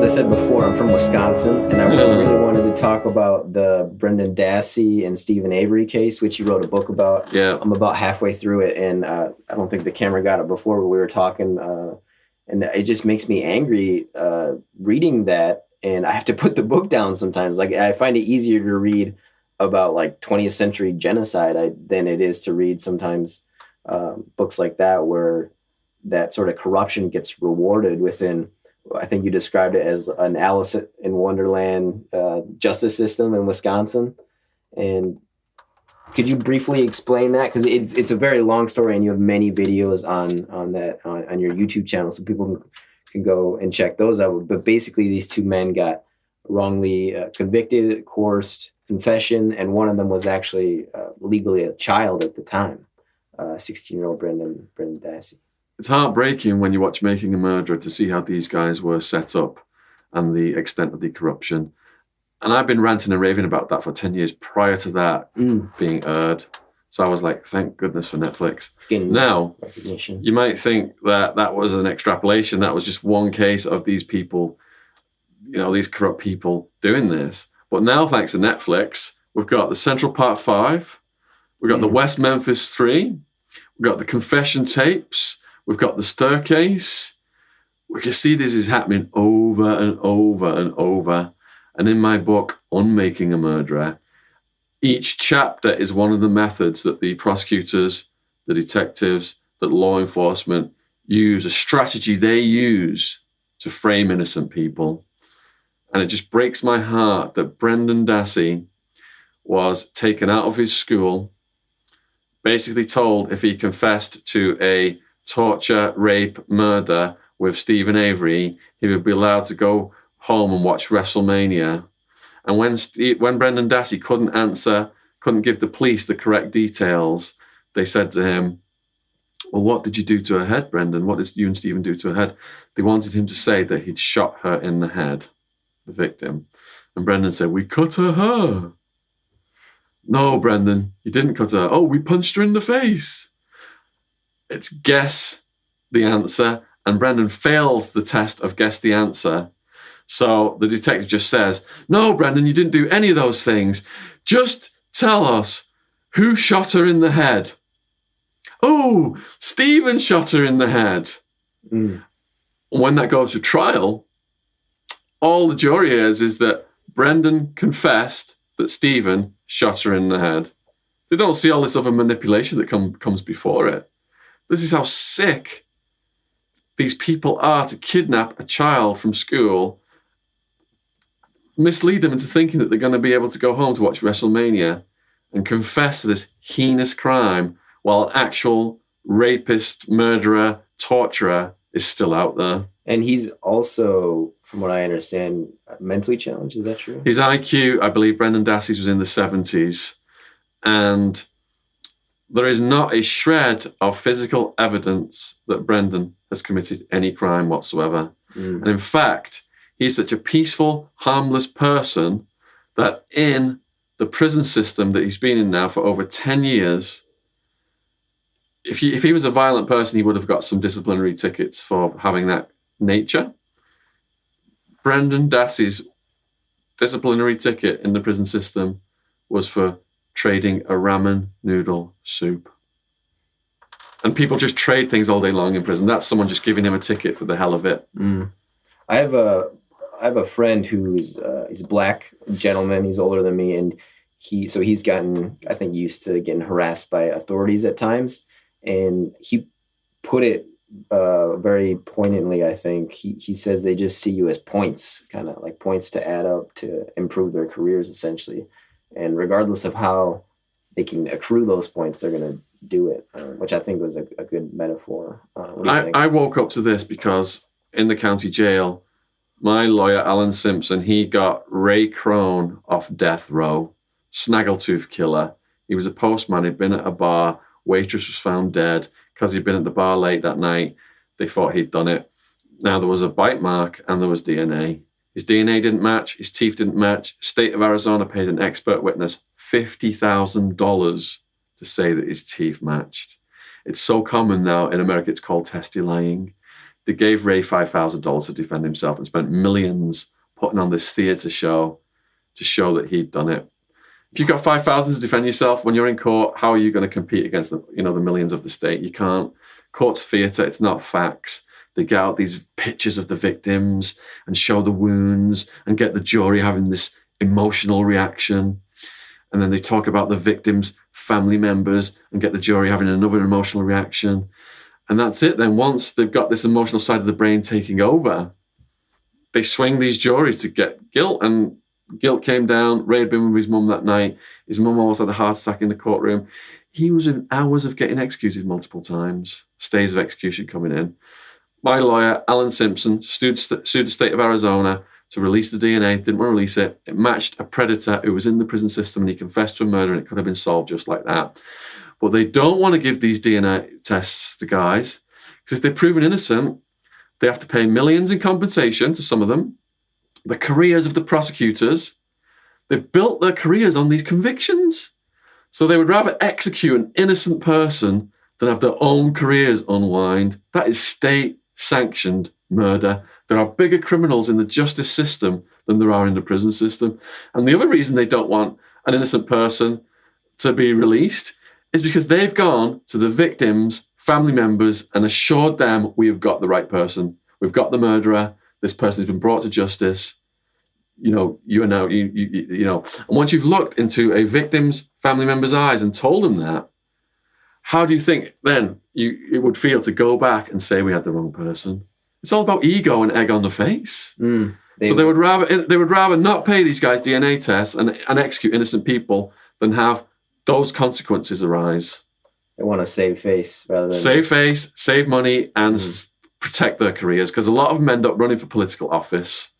as I said before, I'm from Wisconsin, and I really wanted to talk about the Brendan Dassey and Stephen Avery case, which you wrote a book about. Yeah. I'm about halfway through it, and I don't think the camera got it before, but we were talking, and it just makes me angry reading that, and I have to put the book down sometimes. Like, I find it easier to read about like 20th century genocide than it is to read sometimes books like that, where that sort of corruption gets rewarded within, I think you described it as an Alice in Wonderland justice system in Wisconsin. And could you briefly explain that? Because it's a very long story, and you have many videos on that on your YouTube channel, so people can go and check those out. But basically, these two men got wrongly convicted, coerced, confession, and one of them was actually legally a child at the time, 16-year-old Brendan Dassey. It's heartbreaking when you watch Making a Murderer to see how these guys were set up and the extent of the corruption. And I've been ranting and raving about that for 10 years prior to that being aired. So I was like, thank goodness for Netflix. Now, recognition. You might think that that was an extrapolation. That was just one case of these people, these corrupt people doing this. But now, thanks to Netflix, we've got the Central Park 5. We've got the West Memphis 3. We've got the confession tapes. We've got the Stir case. We can see this is happening over and over and over. And in my book, On Making a Murderer, each chapter is one of the methods that the prosecutors, the detectives, that law enforcement use, a strategy they use to frame innocent people. And it just breaks my heart that Brendan Dassey was taken out of his school, basically told if he confessed to a torture, rape, murder with Stephen Avery, he would be allowed to go home and watch WrestleMania. And when Brendan Dassey couldn't give the police the correct details, they said to him, well, what did you do to her head, Brendan? What did you and Stephen do to her head? They wanted him to say that he'd shot her in the head, the victim. And Brendan said, we cut her hair. No, Brendan, you didn't cut her. Oh, we punched her in the face. It's guess the answer, and Brendan fails the test of guess the answer. So the detective just says, no, Brendan, you didn't do any of those things. Just tell us who shot her in the head. Oh, Stephen shot her in the head. When that goes to trial, all the jury hears is that Brendan confessed that Stephen shot her in the head. They don't see all this other manipulation that comes before it. This is how sick these people are to kidnap a child from school, mislead them into thinking that they're going to be able to go home to watch WrestleMania and confess to this heinous crime while an actual rapist, murderer, torturer is still out there. And he's also, from what I understand, mentally challenged. Is that true? His IQ, I believe Brendan Dassey's was in the 70s. And there is not a shred of physical evidence that Brendan has committed any crime whatsoever. And in fact, he's such a peaceful, harmless person that in the prison system that he's been in now for over 10 years, if he was a violent person, he would have got some disciplinary tickets for having that nature. Brendan Dassey's disciplinary ticket in the prison system was for trading a ramen noodle soup. And people just trade things all day long in prison. That's someone just giving him a ticket for the hell of it. I have a friend who's he's a black gentleman. He's older than me, and he's gotten, I think, used to getting harassed by authorities at times. And he put it very poignantly, I think. He says they just see you as points, kind of like points to add up to improve their careers, essentially. And regardless of how they can accrue those points, they're going to do it, which I think was a good metaphor. What do you think? I woke up to this because in the county jail, my lawyer, Alan Simpson, he got Ray Krohn off death row, snaggletooth killer. He was a postman. He'd been at a bar. Waitress was found dead because he'd been at the bar late that night. They thought he'd done it. Now, there was a bite mark and there was DNA. His DNA didn't match. His teeth didn't match. State of Arizona paid an expert witness $50,000 to say that his teeth matched. It's so common now in America. It's called testy lying. They gave Ray $5,000 to defend himself and spent millions putting on this theatre show to show that he'd done it. If you've got $5,000 to defend yourself when you're in court, how are you going to compete against the millions of the state? You can't. Court's theatre, it's not facts. They get out these pictures of the victims and show the wounds and get the jury having this emotional reaction. And then they talk about the victims' family members and get the jury having another emotional reaction. And that's it. Then once they've got this emotional side of the brain taking over, they swing these juries to get guilt. And guilt came down. Ray had been with his mum that night. His mum almost had a heart attack in the courtroom. He was in hours of getting executed multiple times. Stays of execution coming in. My lawyer, Alan Simpson, sued the state of Arizona to release the DNA, didn't want to release it. It matched a predator who was in the prison system and he confessed to a murder and it could have been solved just like that. But they don't want to give these DNA tests to guys because if they're proven innocent, they have to pay millions in compensation to some of them. The careers of the prosecutors, they've built their careers on these convictions. So they would rather execute an innocent person than have their own careers unwind. That is state-sanctioned murder. There are bigger criminals in the justice system than there are in the prison system. And the other reason they don't want an innocent person to be released is because they've gone to the victims, family members, and assured them we have got the right person. We've got the murderer. This person has been brought to justice. And once you've looked into a victim's family member's eyes and told them that, how do you think then it would feel to go back and say we had the wrong person? It's all about ego and egg on the face. So they would rather not pay these guys DNA tests and execute innocent people than have those consequences arise. They want to save face rather than save face, save money, and protect their careers. Because a lot of them end up running for political office